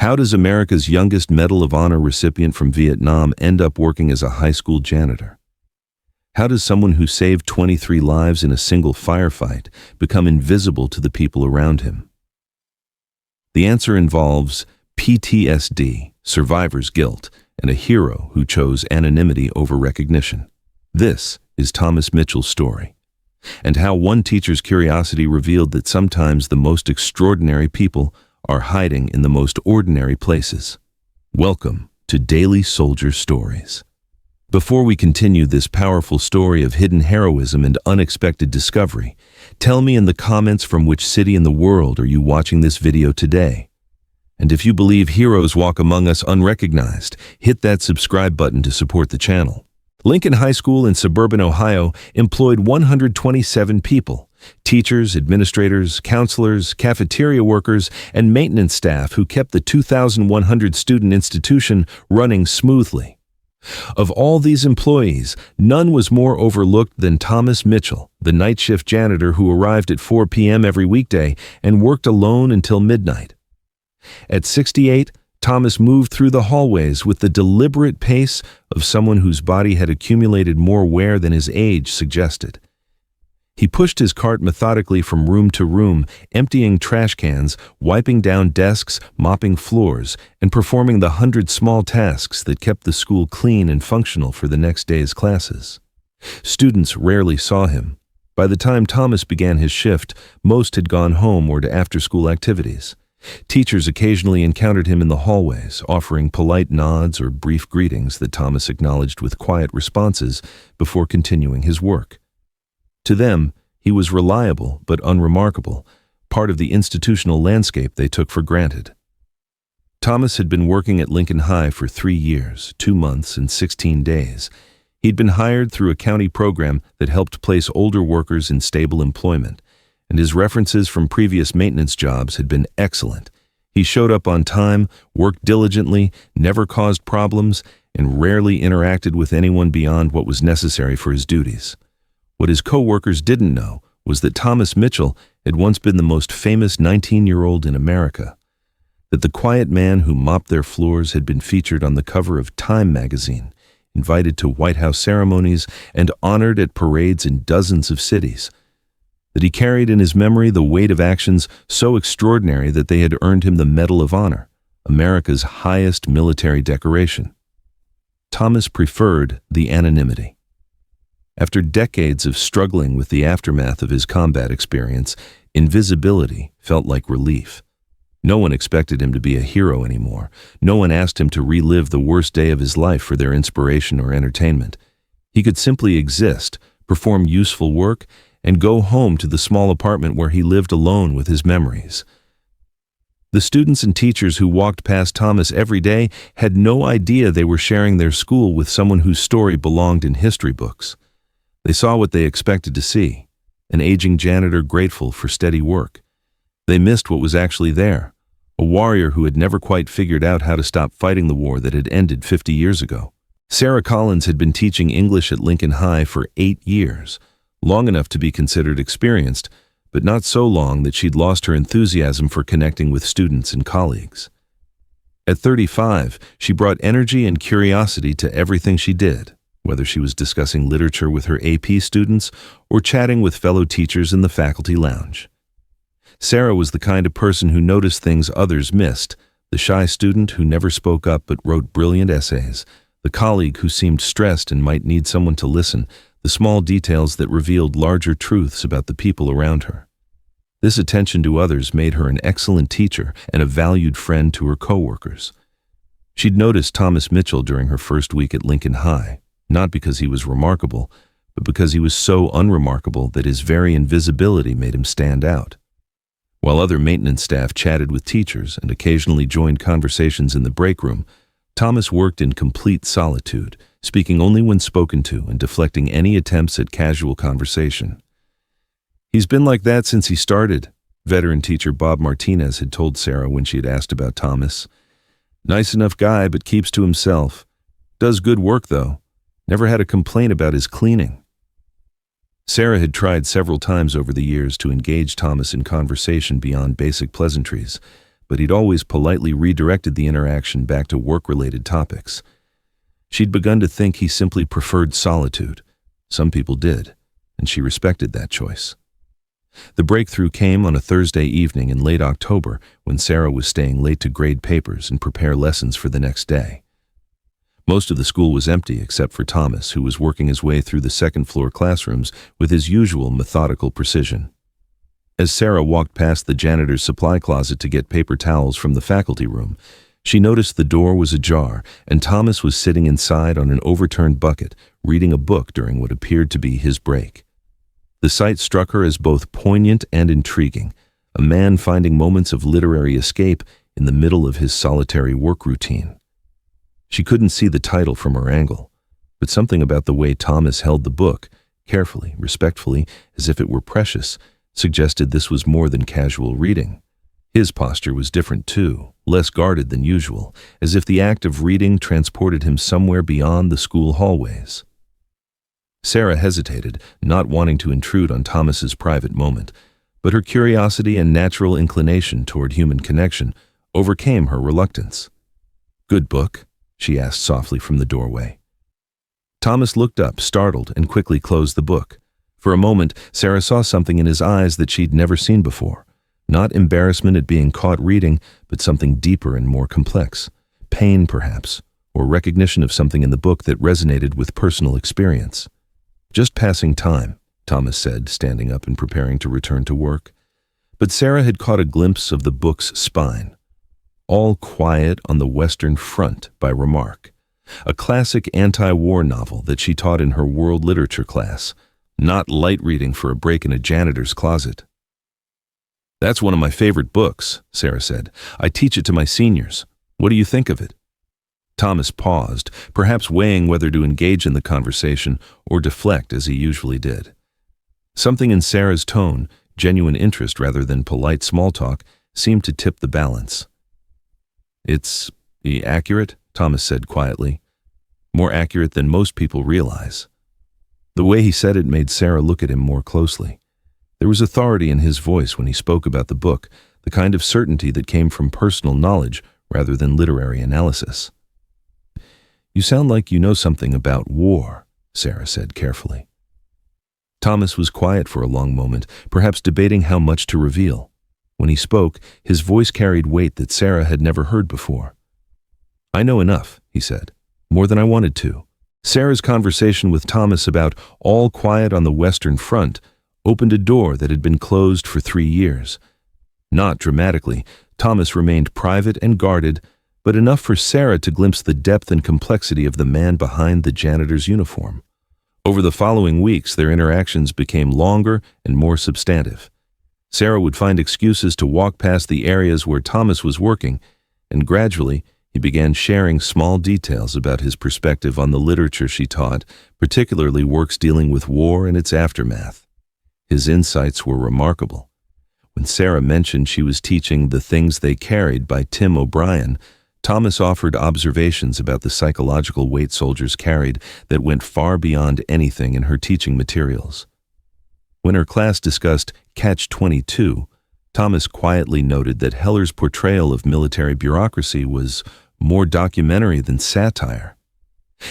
How does America's youngest Medal of Honor recipient from Vietnam end up working as a high school janitor? How does someone who saved 23 lives in a single firefight become invisible to the people around him? The answer involves PTSD, survivor's guilt, and a hero who chose anonymity over recognition. This is Thomas Mitchell's story, and how one teacher's curiosity revealed that sometimes the most extraordinary people are hiding in the most ordinary places. Welcome to Daily Soldier Stories. Before we continue this powerful story of hidden heroism and unexpected discovery, tell me in the comments from which city in the world are you watching this video today. And if you believe heroes walk among us unrecognized, hit that subscribe button to support the channel. Lincoln High School in suburban Ohio employed 127 people, teachers, administrators, counselors, cafeteria workers, and maintenance staff who kept the 2,100-student institution running smoothly. Of all these employees, none was more overlooked than Thomas Mitchell, the night shift janitor who arrived at 4 p.m. every weekday and worked alone until midnight. At 68, Thomas moved through the hallways with the deliberate pace of someone whose body had accumulated more wear than his age suggested. He pushed his cart methodically from room to room, emptying trash cans, wiping down desks, mopping floors, and performing the 100 small tasks that kept the school clean and functional for the next day's classes. Students rarely saw him. By the time Thomas began his shift, most had gone home or to after-school activities. Teachers occasionally encountered him in the hallways, offering polite nods or brief greetings that Thomas acknowledged with quiet responses before continuing his work. To them, he was reliable but unremarkable, part of the institutional landscape they took for granted. Thomas had been working at Lincoln High for 3 years, 2 months, and 16 days. He'd been hired through a county program that helped place older workers in stable employment, and his references from previous maintenance jobs had been excellent. He showed up on time, worked diligently, never caused problems, and rarely interacted with anyone beyond what was necessary for his duties. What his co-workers didn't know was that Thomas Mitchell had once been the most famous 19-year-old in America, that the quiet man who mopped their floors had been featured on the cover of Time magazine, invited to White House ceremonies, and honored at parades in dozens of cities, that he carried in his memory the weight of actions so extraordinary that they had earned him the Medal of Honor, America's highest military decoration. Thomas preferred the anonymity. After decades of struggling with the aftermath of his combat experience, invisibility felt like relief. No one expected him to be a hero anymore. No one asked him to relive the worst day of his life for their inspiration or entertainment. He could simply exist, perform useful work, and go home to the small apartment where he lived alone with his memories. The students and teachers who walked past Thomas every day had no idea they were sharing their school with someone whose story belonged in history books. They saw what they expected to see, an aging janitor grateful for steady work. They missed what was actually there, a warrior who had never quite figured out how to stop fighting the war that had ended 50 years ago. Sarah Collins had been teaching English at Lincoln High for 8 years, long enough to be considered experienced, but not so long that she'd lost her enthusiasm for connecting with students and colleagues. At 35, she brought energy and curiosity to everything she did, whether she was discussing literature with her AP students or chatting with fellow teachers in the faculty lounge. Sarah was the kind of person who noticed things others missed, the shy student who never spoke up but wrote brilliant essays, the colleague who seemed stressed and might need someone to listen, the small details that revealed larger truths about the people around her. This attention to others made her an excellent teacher and a valued friend to her coworkers. She'd noticed Thomas Mitchell during her first week at Lincoln High, not because he was remarkable, but because he was so unremarkable that his very invisibility made him stand out. While other maintenance staff chatted with teachers and occasionally joined conversations in the break room, Thomas worked in complete solitude, speaking only when spoken to and deflecting any attempts at casual conversation. "He's been like that since he started," veteran teacher Bob Martinez had told Sarah when she had asked about Thomas. "Nice enough guy, but keeps to himself. Does good work, though. Never had a complaint about his cleaning." Sarah had tried several times over the years to engage Thomas in conversation beyond basic pleasantries, but he'd always politely redirected the interaction back to work-related topics. She'd begun to think he simply preferred solitude. Some people did, and she respected that choice. The breakthrough came on a Thursday evening in late October when Sarah was staying late to grade papers and prepare lessons for the next day. Most of the school was empty except for Thomas, who was working his way through the second-floor classrooms with his usual methodical precision. As Sarah walked past the janitor's supply closet to get paper towels from the faculty room, she noticed the door was ajar and Thomas was sitting inside on an overturned bucket, reading a book during what appeared to be his break. The sight struck her as both poignant and intriguing, a man finding moments of literary escape in the middle of his solitary work routine. She couldn't see the title from her angle, but something about the way Thomas held the book, carefully, respectfully, as if it were precious, suggested this was more than casual reading. His posture was different too, less guarded than usual, as if the act of reading transported him somewhere beyond the school hallways. Sarah hesitated, not wanting to intrude on Thomas's private moment, but her curiosity and natural inclination toward human connection overcame her reluctance. "Good book?" she asked softly from the doorway. Thomas looked up, startled, and quickly closed the book. For a moment, Sarah saw something in his eyes that she'd never seen before. Not embarrassment at being caught reading, but something deeper and more complex. Pain, perhaps, or recognition of something in the book that resonated with personal experience. "Just passing time," Thomas said, standing up and preparing to return to work. But Sarah had caught a glimpse of the book's spine. All Quiet on the Western Front by Remarque, a classic anti-war novel that she taught in her world literature class, not light reading for a break in a janitor's closet. "That's one of my favorite books," Sarah said. "I teach it to my seniors. What do you think of it?" Thomas paused, perhaps weighing whether to engage in the conversation or deflect as he usually did. Something in Sarah's tone, genuine interest rather than polite small talk, seemed to tip the balance. "It's accurate," Thomas said quietly. "More accurate than most people realize." The way he said it made Sarah look at him more closely. There was authority in his voice when he spoke about the book, the kind of certainty that came from personal knowledge rather than literary analysis. "You sound like you know something about war," Sarah said carefully. Thomas was quiet for a long moment, perhaps debating how much to reveal. When he spoke, his voice carried weight that Sarah had never heard before. "I know enough," he said, "more than I wanted to." Sarah's conversation with Thomas about All Quiet on the Western Front opened a door that had been closed for 3 years. Not dramatically, Thomas remained private and guarded, but enough for Sarah to glimpse the depth and complexity of the man behind the janitor's uniform. Over the following weeks, their interactions became longer and more substantive. Sarah would find excuses to walk past the areas where Thomas was working, and gradually, he began sharing small details about his perspective on the literature she taught, particularly works dealing with war and its aftermath. His insights were remarkable. When Sarah mentioned she was teaching The Things They Carried by Tim O'Brien, Thomas offered observations about the psychological weight soldiers carried that went far beyond anything in her teaching materials. When her class discussed Catch-22, Thomas quietly noted that Heller's portrayal of military bureaucracy was more documentary than satire.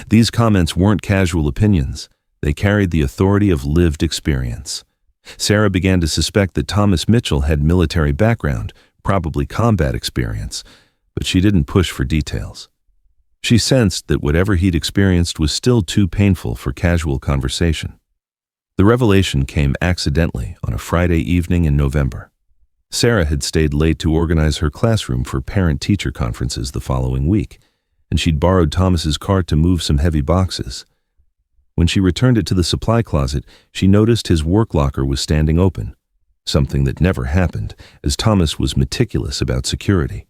These comments weren't casual opinions. They carried the authority of lived experience. Sarah began to suspect that Thomas Mitchell had military background, probably combat experience, but she didn't push for details. She sensed that whatever he'd experienced was still too painful for casual conversation. The revelation came accidentally on a Friday evening in November. Sarah had stayed late to organize her classroom for parent-teacher conferences the following week, and she'd borrowed Thomas's cart to move some heavy boxes. When she returned it to the supply closet, she noticed his work locker was standing open, something that never happened, as Thomas was meticulous about security.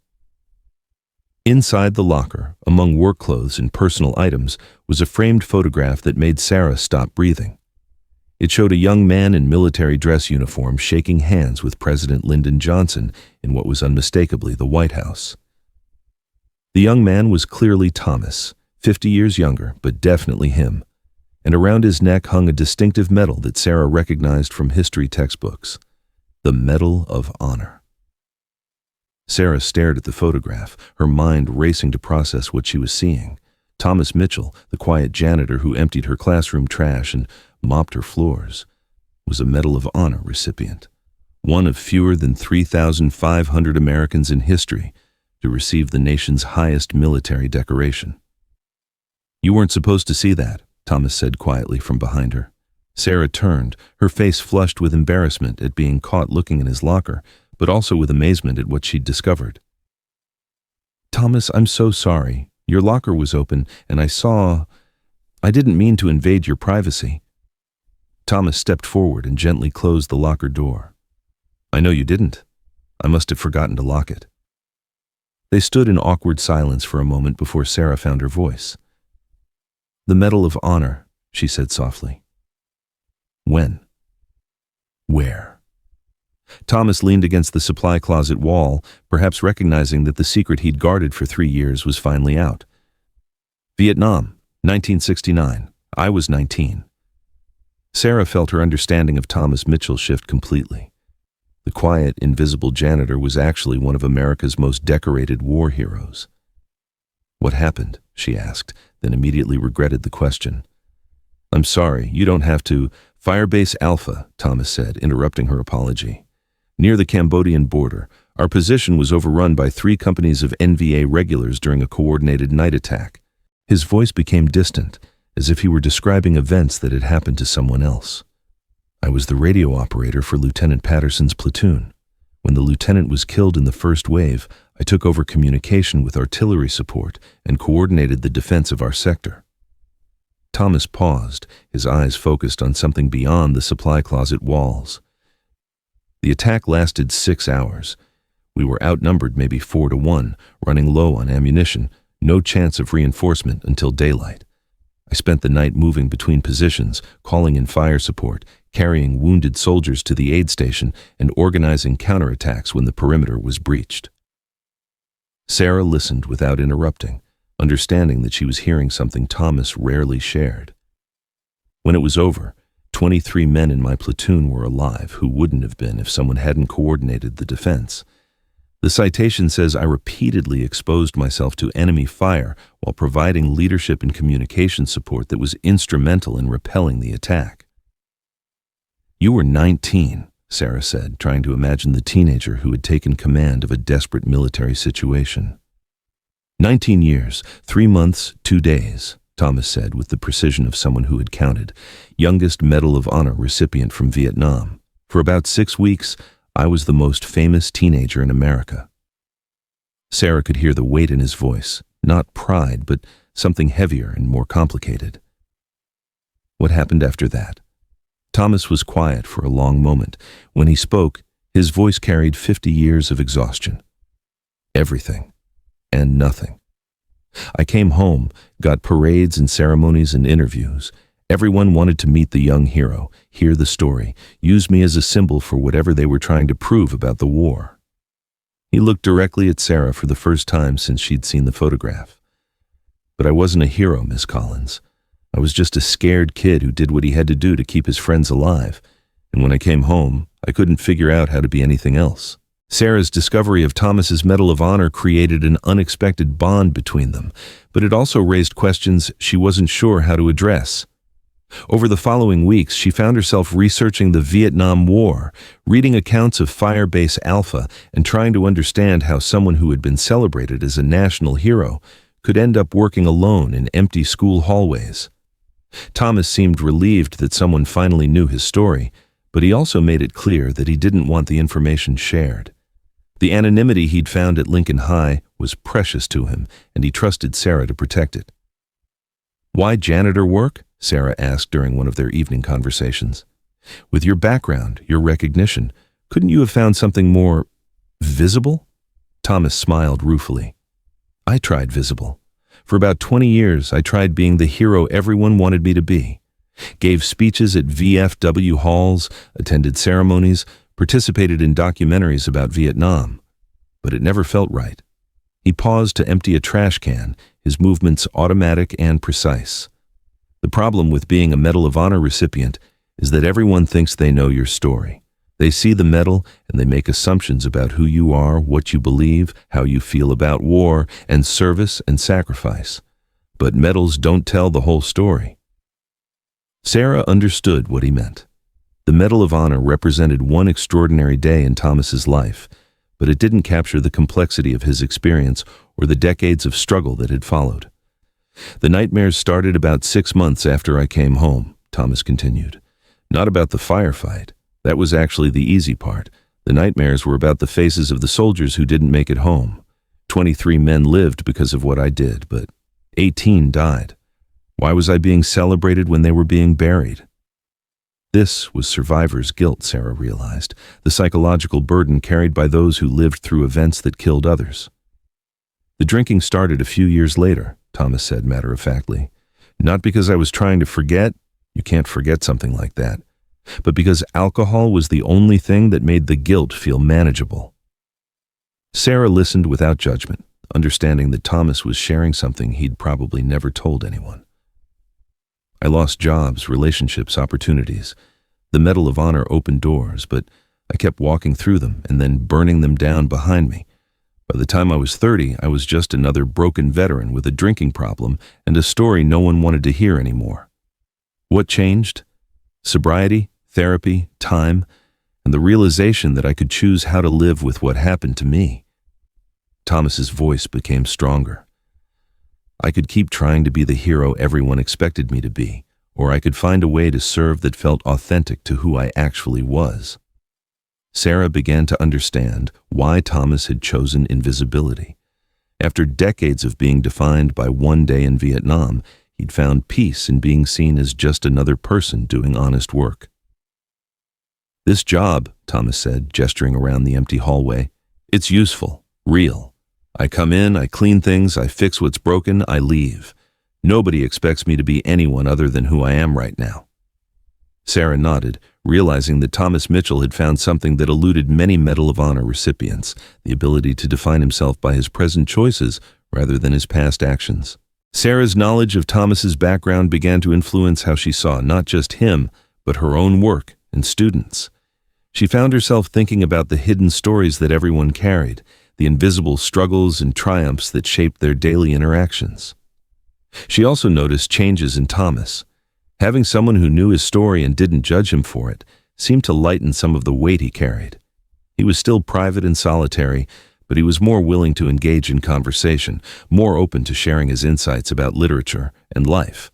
Inside the locker, among work clothes and personal items, was a framed photograph that made Sarah stop breathing. It showed a young man in military dress uniform shaking hands with President Lyndon Johnson in what was unmistakably the White House. The young man was clearly Thomas, 50 years younger, but definitely him, and around his neck hung a distinctive medal that Sarah recognized from history textbooks, the Medal of Honor. Sarah stared at the photograph, her mind racing to process what she was seeing. Thomas Mitchell, the quiet janitor who emptied her classroom trash and mopped her floors, was a Medal of Honor recipient, one of fewer than 3,500 Americans in history to receive the nation's highest military decoration. "You weren't supposed to see that," Thomas said quietly from behind her. Sarah turned, her face flushed with embarrassment at being caught looking in his locker, but also with amazement at what she'd discovered. "Thomas, I'm so sorry. Your locker was open, and I didn't mean to invade your privacy." Thomas stepped forward and gently closed the locker door. "I know you didn't. I must have forgotten to lock it." They stood in awkward silence for a moment before Sarah found her voice. "The Medal of Honor," she said softly. "When? Where?" Thomas leaned against the supply closet wall, perhaps recognizing that the secret he'd guarded for 3 years was finally out. "Vietnam, 1969. I was 19. Sarah felt her understanding of Thomas Mitchell shift completely. The quiet, invisible janitor was actually one of America's most decorated war heroes. "What happened?" she asked, then immediately regretted the question. "I'm sorry, you don't have to." "Firebase Alpha," Thomas said, interrupting her apology. "Near the Cambodian border, our position was overrun by 3 companies of NVA regulars during a coordinated night attack." His voice became distant, as if he were describing events that had happened to someone else. "I was the radio operator for Lieutenant Patterson's platoon. When the lieutenant was killed in the first wave, I took over communication with artillery support and coordinated the defense of our sector." Thomas paused, his eyes focused on something beyond the supply closet walls. "The attack lasted 6 hours. We were outnumbered maybe 4 to 1, running low on ammunition, no chance of reinforcement until daylight. I spent the night moving between positions, calling in fire support, carrying wounded soldiers to the aid station, and organizing counterattacks when the perimeter was breached." Sarah listened without interrupting, understanding that she was hearing something Thomas rarely shared. "When it was over, 23 men in my platoon were alive who wouldn't have been if someone hadn't coordinated the defense. The citation says I repeatedly exposed myself to enemy fire while providing leadership and communication support that was instrumental in repelling the attack." "You were 19, Sarah said, trying to imagine the teenager who had taken command of a desperate military situation. 19 years, 3 months, 2 days, Thomas said with the precision of someone who had counted. Youngest Medal of Honor recipient from Vietnam. For about 6 weeks, I was the most famous teenager in America. Sarah could hear the weight in his voice, not pride, but something heavier and more complicated. What happened after that? Thomas was quiet for a long moment. When he spoke, his voice carried 50 years of exhaustion. Everything and nothing. I came home, got parades and ceremonies and interviews. Everyone wanted to meet the young hero, hear the story, use me as a symbol for whatever they were trying to prove about the war. He looked directly at Sarah for the first time since she'd seen the photograph. But I wasn't a hero, Miss Collins. I was just a scared kid who did what he had to do to keep his friends alive. And when I came home, I couldn't figure out how to be anything else. Sarah's discovery of Thomas's Medal of Honor created an unexpected bond between them, but it also raised questions she wasn't sure how to address. Over the following weeks, she found herself researching the Vietnam War, reading accounts of Firebase Alpha, and trying to understand how someone who had been celebrated as a national hero could end up working alone in empty school hallways. Thomas seemed relieved that someone finally knew his story, but he also made it clear that he didn't want the information shared. The anonymity he'd found at Lincoln High was precious to him, and he trusted Sarah to protect it. "Why janitor work?" Sarah asked during one of their evening conversations. "With your background, your recognition, couldn't you have found something more visible?" Thomas smiled ruefully. "I tried visible. For about 20 years, I tried being the hero everyone wanted me to be. Gave speeches at VFW halls, attended ceremonies, participated in documentaries about Vietnam. But it never felt right." He paused to empty a trash can, his movements automatic and precise. "The problem with being a Medal of Honor recipient is that everyone thinks they know your story. They see the medal and they make assumptions about who you are, what you believe, how you feel about war and service and sacrifice. But medals don't tell the whole story. Sarah understood what he meant. The Medal of Honor represented one extraordinary day in Thomas's life, but it didn't capture the complexity of his experience or the decades of struggle that had followed. The nightmares started about 6 months after I came home, Thomas continued. Not about the firefight. That was actually the easy part. The nightmares were about the faces of the soldiers who didn't make it home. 23 men lived because of what I did, but 18 died. Why was I being celebrated when they were being buried? This was survivor's guilt, Sarah realized, the psychological burden carried by those who lived through events that killed others. The drinking started a few years later, Thomas said matter-of-factly. Not because I was trying to forget, you can't forget something like that, but because alcohol was the only thing that made the guilt feel manageable. Sarah listened without judgment, understanding that Thomas was sharing something he'd probably never told anyone. I lost jobs, relationships, opportunities. The Medal of Honor opened doors, but I kept walking through them and then burning them down behind me. By the time I was 30, I was just another broken veteran with a drinking problem and a story no one wanted to hear anymore. What changed? Sobriety, therapy, time, and the realization that I could choose how to live with what happened to me. Thomas's voice became stronger. I could keep trying to be the hero everyone expected me to be, or I could find a way to serve that felt authentic to who I actually was. Sarah began to understand why Thomas had chosen invisibility. After decades of being defined by one day in Vietnam, he'd found peace in being seen as just another person doing honest work. This job, Thomas said, gesturing around the empty hallway, it's useful, real. I come in, I clean things, I fix what's broken, I leave. Nobody expects me to be anyone other than who I am right now. Sarah nodded, realizing that Thomas Mitchell had found something that eluded many Medal of Honor recipients, the ability to define himself by his present choices rather than his past actions. Sarah's knowledge of Thomas's background began to influence how she saw not just him, but her own work and students. She found herself thinking about the hidden stories that everyone carried, the invisible struggles and triumphs that shaped their daily interactions. She also noticed changes in Thomas. Having someone who knew his story and didn't judge him for it seemed to lighten some of the weight he carried. He was still private and solitary, but he was more willing to engage in conversation, more open to sharing his insights about literature and life.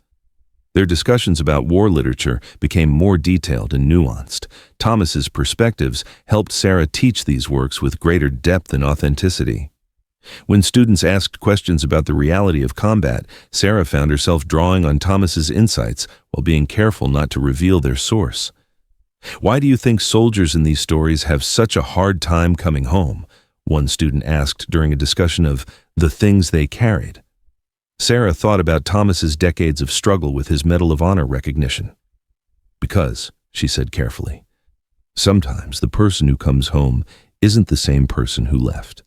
Their discussions about war literature became more detailed and nuanced. Thomas's perspectives helped Sarah teach these works with greater depth and authenticity. When students asked questions about the reality of combat, Sarah found herself drawing on Thomas's insights while being careful not to reveal their source. Why do you think soldiers in these stories have such a hard time coming home? One student asked during a discussion of the things they carried. Sarah thought about Thomas's decades of struggle with his Medal of Honor recognition. Because, she said carefully, sometimes the person who comes home isn't the same person who left,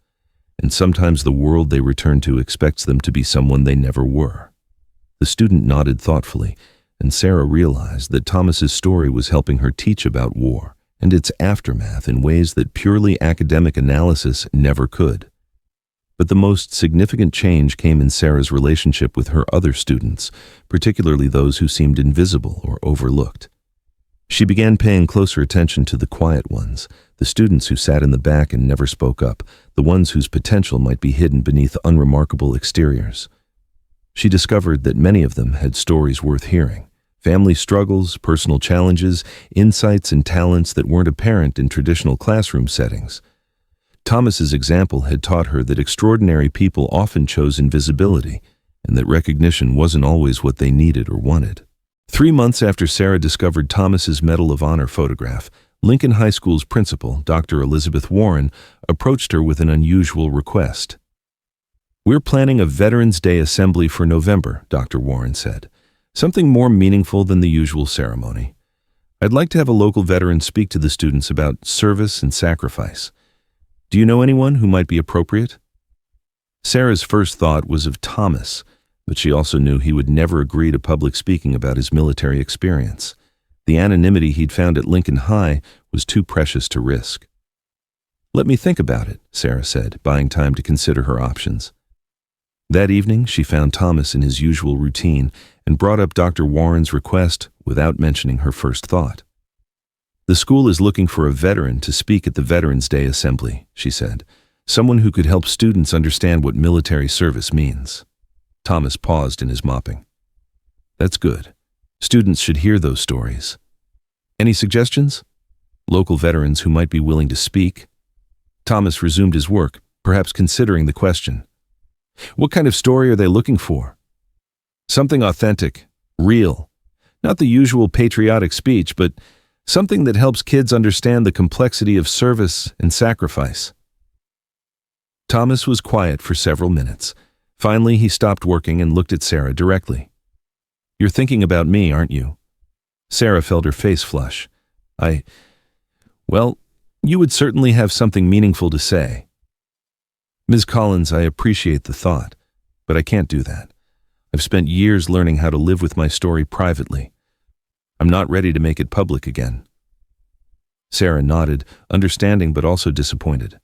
and sometimes the world they return to expects them to be someone they never were. The student nodded thoughtfully, and Sarah realized that Thomas's story was helping her teach about war and its aftermath in ways that purely academic analysis never could. But the most significant change came in Sarah's relationship with her other students, particularly those who seemed invisible or overlooked. She began paying closer attention to the quiet ones, the students who sat in the back and never spoke up, the ones whose potential might be hidden beneath unremarkable exteriors. She discovered that many of them had stories worth hearing, family struggles, personal challenges, insights and talents that weren't apparent in traditional classroom settings. Thomas's example had taught her that extraordinary people often chose invisibility, and that recognition wasn't always what they needed or wanted. 3 months after Sarah discovered Thomas's Medal of Honor photograph, Lincoln High School's principal, Dr. Elizabeth Warren, approached her with an unusual request. "We're planning a Veterans Day assembly for November," Dr. Warren said. "Something more meaningful than the usual ceremony. I'd like to have a local veteran speak to the students about service and sacrifice. Do you know anyone who might be appropriate?" Sarah's first thought was of Thomas, but she also knew he would never agree to public speaking about his military experience. The anonymity he'd found at Lincoln High was too precious to risk. "Let me think about it," Sarah said, buying time to consider her options. That evening, she found Thomas in his usual routine and brought up Dr. Warren's request without mentioning her first thought. "The school is looking for a veteran to speak at the Veterans Day Assembly," she said. "Someone who could help students understand what military service means." Thomas paused in his mopping. "That's good. Students should hear those stories. Any suggestions? Local veterans who might be willing to speak?" Thomas resumed his work, perhaps considering the question. "What kind of story are they looking for?" "Something authentic, real. Not the usual patriotic speech, but something that helps kids understand the complexity of service and sacrifice." Thomas was quiet for several minutes. Finally, he stopped working and looked at Sarah directly. "You're thinking about me, aren't you?" Sarah felt her face flush. Well, you would certainly have something meaningful to say." "Ms. Collins, I appreciate the thought, but I can't do that. I've spent years learning how to live with my story privately. I'm not ready to make it public again." Sarah nodded, understanding but also disappointed.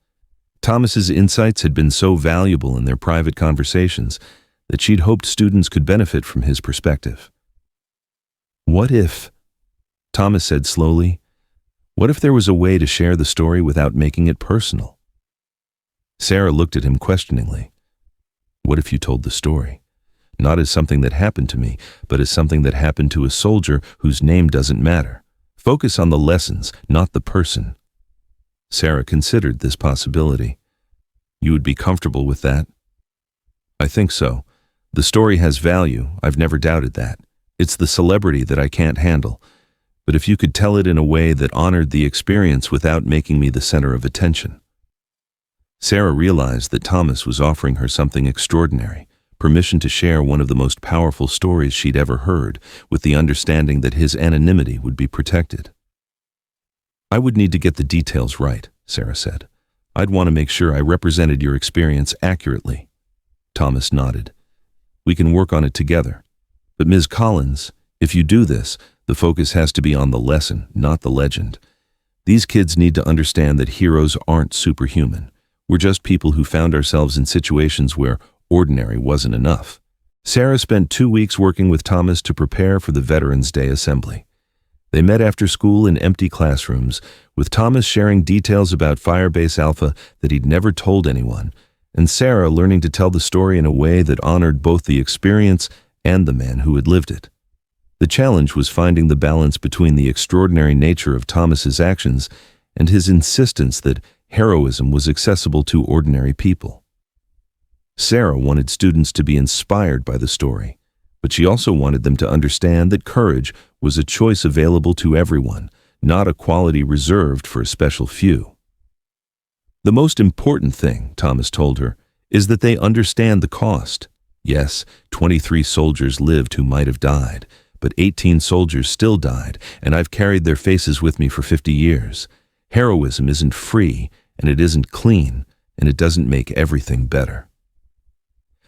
Thomas's insights had been so valuable in their private conversations that she'd hoped students could benefit from his perspective. "What if," Thomas said slowly, "what if there was a way to share the story without making it personal?" Sarah looked at him questioningly. "What if you told the story? Not as something that happened to me, but as something that happened to a soldier whose name doesn't matter. Focus on the lessons, not the person." Sarah considered this possibility. "You would be comfortable with that?" "I think so. The story has value, I've never doubted that. It's the celebrity that I can't handle. But if you could tell it in a way that honored the experience without making me the center of attention." Sarah realized that Thomas was offering her something extraordinary, permission to share one of the most powerful stories she'd ever heard, with the understanding that his anonymity would be protected. "I would need to get the details right," Sarah said. "I'd want to make sure I represented your experience accurately." Thomas nodded. "We can work on it together. But Ms. Collins, if you do this, the focus has to be on the lesson, not the legend. These kids need to understand that heroes aren't superhuman. We're just people who found ourselves in situations where ordinary wasn't enough." Sarah spent 2 weeks working with Thomas to prepare for the Veterans Day Assembly. They met after school in empty classrooms, with Thomas sharing details about Firebase Alpha that he'd never told anyone, and Sarah learning to tell the story in a way that honored both the experience and the man who had lived it. The challenge was finding the balance between the extraordinary nature of Thomas's actions and his insistence that heroism was accessible to ordinary people. Sarah wanted students to be inspired by the story, but she also wanted them to understand that courage was a choice available to everyone, not a quality reserved for a special few. "The most important thing," Thomas told her, "is that they understand the cost. Yes, 23 soldiers lived who might have died, but 18 soldiers still died, and I've carried their faces with me for 50 years. Heroism isn't free, and it isn't clean, and it doesn't make everything better."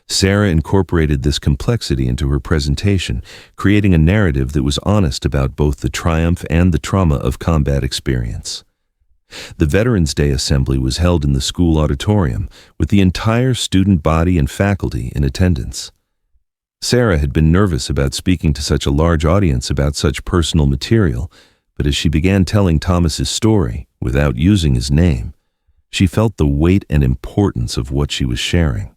Sarah incorporated this complexity into her presentation, creating a narrative that was honest about both the triumph and the trauma of combat experience. The Veterans Day Assembly was held in the school auditorium, with the entire student body and faculty in attendance. Sarah had been nervous about speaking to such a large audience about such personal material, but as she began telling Thomas's story, without using his name, she felt the weight and importance of what she was sharing.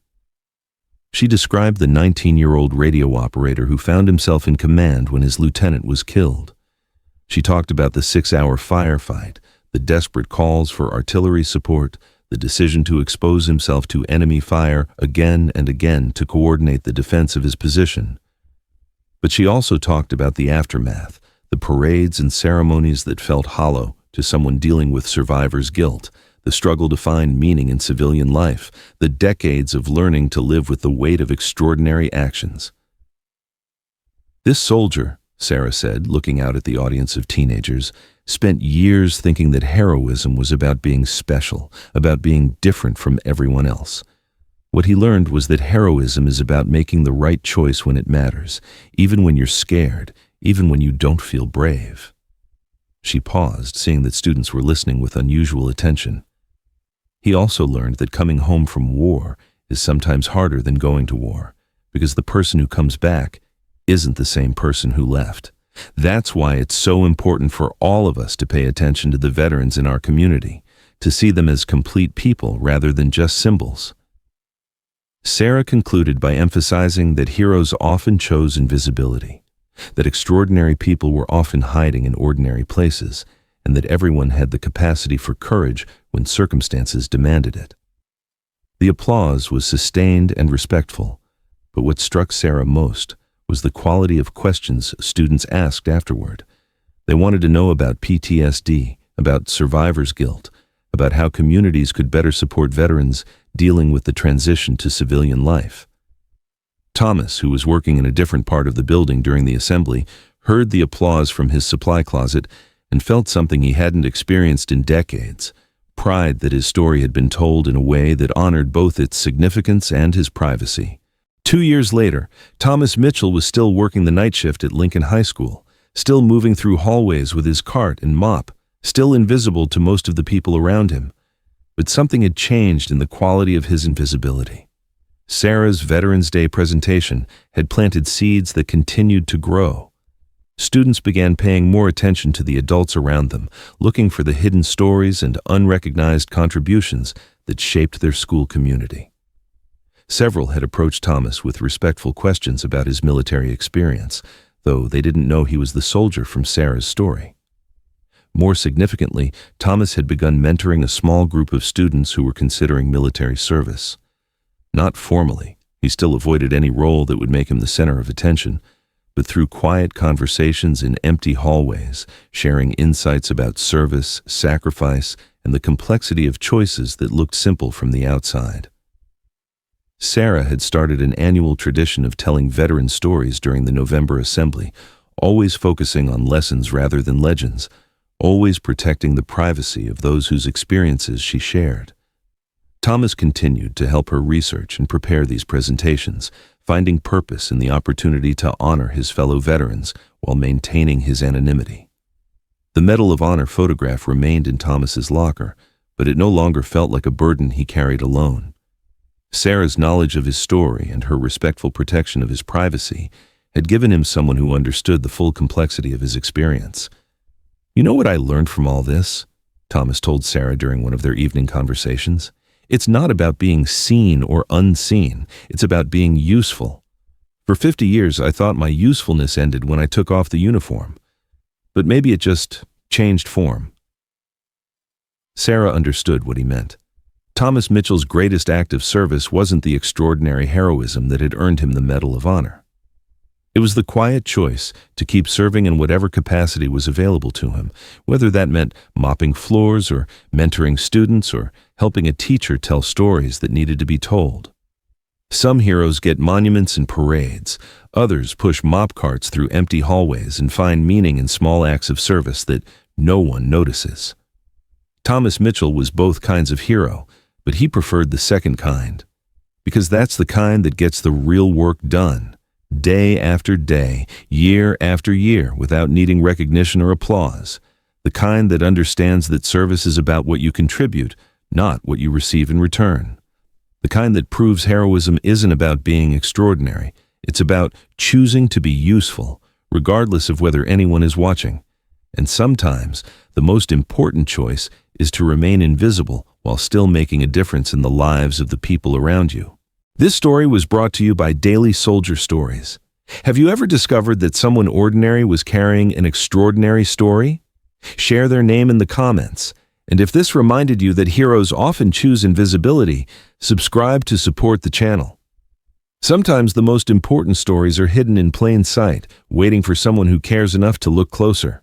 She described the 19-year-old radio operator who found himself in command when his lieutenant was killed. She talked about the 6-hour firefight, the desperate calls for artillery support, the decision to expose himself to enemy fire again and again to coordinate the defense of his position. But she also talked about the aftermath, the parades and ceremonies that felt hollow to someone dealing with survivor's guilt, the struggle to find meaning in civilian life, the decades of learning to live with the weight of extraordinary actions. "This soldier," Sarah said, looking out at the audience of teenagers, "spent years thinking that heroism was about being special, about being different from everyone else. What he learned was that heroism is about making the right choice when it matters, even when you're scared, even when you don't feel brave." She paused, seeing that students were listening with unusual attention. He also learned that coming home from war is sometimes harder than going to war, because the person who comes back isn't the same person who left. That's why it's so important for all of us to pay attention to the veterans in our community, to see them as complete people rather than just symbols. Sarah concluded by emphasizing that heroes often chose invisibility, that extraordinary people were often hiding in ordinary places, and that everyone had the capacity for courage when circumstances demanded it. The applause was sustained and respectful, but what struck Sarah most was the quality of questions students asked afterward. They wanted to know about PTSD, about survivor's guilt, about how communities could better support veterans dealing with the transition to civilian life. Thomas, who was working in a different part of the building during the assembly, heard the applause from his supply closet and felt something he hadn't experienced in decades: pride that his story had been told in a way that honored both its significance and his privacy. 2 years later, Thomas Mitchell was still working the night shift at Lincoln High School, still moving through hallways with his cart and mop, still invisible to most of the people around him. But something had changed in the quality of his invisibility. Sarah's Veterans Day presentation had planted seeds that continued to grow. Students began paying more attention to the adults around them, looking for the hidden stories and unrecognized contributions that shaped their school community. Several had approached Thomas with respectful questions about his military experience, though they didn't know he was the soldier from Sarah's story. More significantly, Thomas had begun mentoring a small group of students who were considering military service. Not formally, he still avoided any role that would make him the center of attention, but through quiet conversations in empty hallways, sharing insights about service, sacrifice, and the complexity of choices that looked simple from the outside. Sarah had started an annual tradition of telling veteran stories during the November assembly, always focusing on lessons rather than legends, always protecting the privacy of those whose experiences she shared. Thomas continued to help her research and prepare these presentations, finding purpose in the opportunity to honor his fellow veterans while maintaining his anonymity. The Medal of Honor photograph remained in Thomas's locker, but it no longer felt like a burden he carried alone. Sarah's knowledge of his story and her respectful protection of his privacy had given him someone who understood the full complexity of his experience. "You know what I learned from all this?" Thomas told Sarah during one of their evening conversations. "It's not about being seen or unseen. It's about being useful. For 50 years, I thought my usefulness ended when I took off the uniform. But maybe it just changed form." Sarah understood what he meant. Thomas Mitchell's greatest act of service wasn't the extraordinary heroism that had earned him the Medal of Honor. It was the quiet choice to keep serving in whatever capacity was available to him, whether that meant mopping floors or mentoring students or helping a teacher tell stories that needed to be told. Some heroes get monuments and parades. Others push mop carts through empty hallways and find meaning in small acts of service that no one notices. Thomas Mitchell was both kinds of hero, but he preferred the second kind, because that's the kind that gets the real work done, day after day, year after year, without needing recognition or applause, the kind that understands that service is about what you contribute, not what you receive in return. The kind that proves heroism isn't about being extraordinary, it's about choosing to be useful, regardless of whether anyone is watching. And sometimes, the most important choice is to remain invisible while still making a difference in the lives of the people around you. This story was brought to you by Daily Soldier Stories. Have you ever discovered that someone ordinary was carrying an extraordinary story? Share their name in the comments. And if this reminded you that heroes often choose invisibility, subscribe to support the channel. Sometimes the most important stories are hidden in plain sight, waiting for someone who cares enough to look closer.